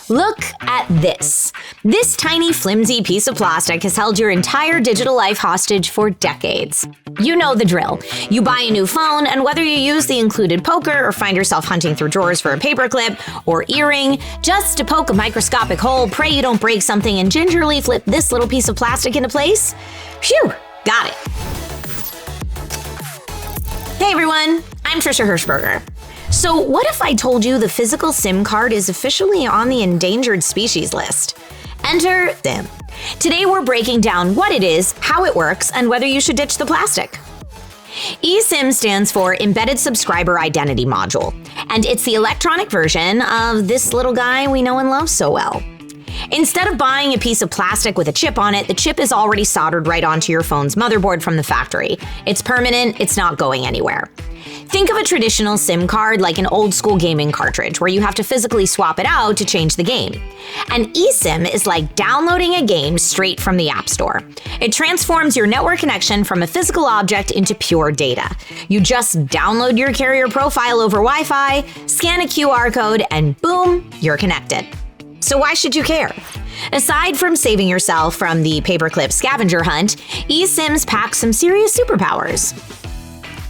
Look at this. This tiny, flimsy piece of plastic has held your entire digital life hostage for decades. You know the drill. You buy a new phone, and whether you use the included poker or find yourself hunting through drawers for a paperclip or earring, just to poke a microscopic hole, pray you don't break something, and gingerly flip this little piece of plastic into place? Phew, got it. Hey everyone, I'm Trisha Hirschberger. So what if I told you the physical SIM card is officially on the endangered species list? Enter SIM. Today we're breaking down what it is, how it works, and whether you should ditch the plastic. eSIM stands for Embedded Subscriber Identity Module, and it's the electronic version of this little guy we know and love so well. Instead of buying a piece of plastic with a chip on it, the chip is already soldered right onto your phone's motherboard from the factory. It's permanent, it's not going anywhere. Think of a traditional SIM card like an old-school gaming cartridge where you have to physically swap it out to change the game. An eSIM is like downloading a game straight from the App Store. It transforms your network connection from a physical object into pure data. You just download your carrier profile over Wi-Fi, scan a QR code, and boom, you're connected. So why should you care? Aside from saving yourself from the paperclip scavenger hunt, eSIMs pack some serious superpowers.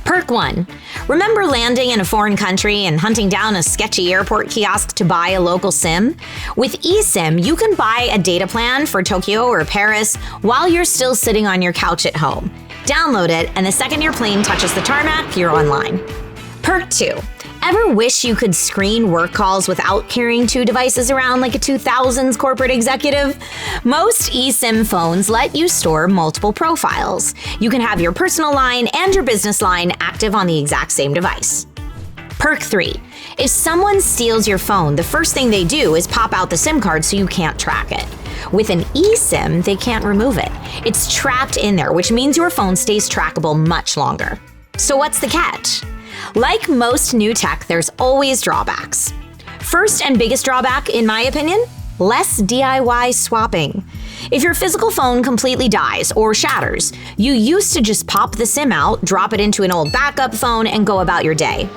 Perk 1. Remember landing in a foreign country and hunting down a sketchy airport kiosk to buy a local SIM? With eSIM, you can buy a data plan for Tokyo or Paris while you're still sitting on your couch at home. Download it, and the second your plane touches the tarmac, you're online. Perk 2. Ever wish you could screen work calls without carrying two devices around like a 2000s corporate executive? Most eSIM phones let you store multiple profiles. You can have your personal line and your business line active on the exact same device. Perk 3. If someone steals your phone, the first thing they do is pop out the SIM card so you can't track it. With an eSIM, they can't remove it. It's trapped in there, which means your phone stays trackable much longer. So what's the catch? Like most new tech, there's always drawbacks. First and biggest drawback, in my opinion, less DIY swapping. If your physical phone completely dies or shatters, you used to just pop the SIM out, drop it into an old backup phone, and go about your day.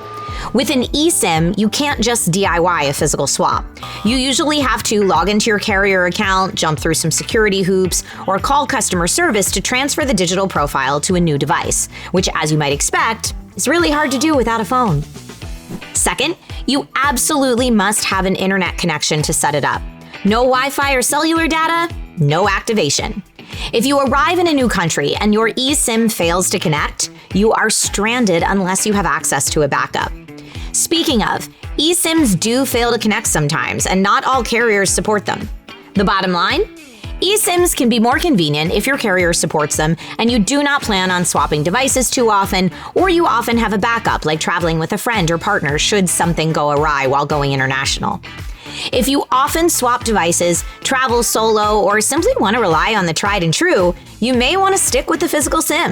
With an eSIM, you can't just DIY a physical swap. You usually have to log into your carrier account, jump through some security hoops, or call customer service to transfer the digital profile to a new device, which, as you might expect, is really hard to do without a phone. Second, you absolutely must have an internet connection to set it up. No Wi-Fi or cellular data, no activation. If you arrive in a new country and your eSIM fails to connect, you are stranded unless you have access to a backup. Speaking of, eSIMs do fail to connect sometimes, and not all carriers support them. The bottom line? eSIMs can be more convenient if your carrier supports them and you do not plan on swapping devices too often, or you often have a backup like traveling with a friend or partner should something go awry while going international. If you often swap devices, travel solo, or simply want to rely on the tried and true, you may want to stick with the physical SIM.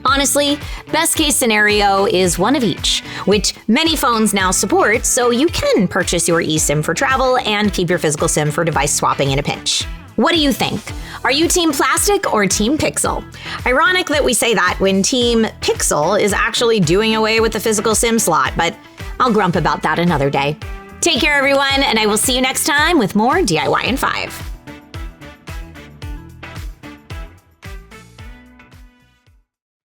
Honestly, best case scenario is one of each, which many phones now support, so you can purchase your eSIM for travel and keep your physical SIM for device swapping in a pinch. What do you think? Are you Team Plastic or Team Pixel? Ironic that we say that when Team Pixel is actually doing away with the physical SIM slot, but I'll grump about that another day. Take care, everyone, and I will see you next time with more DIY in 5.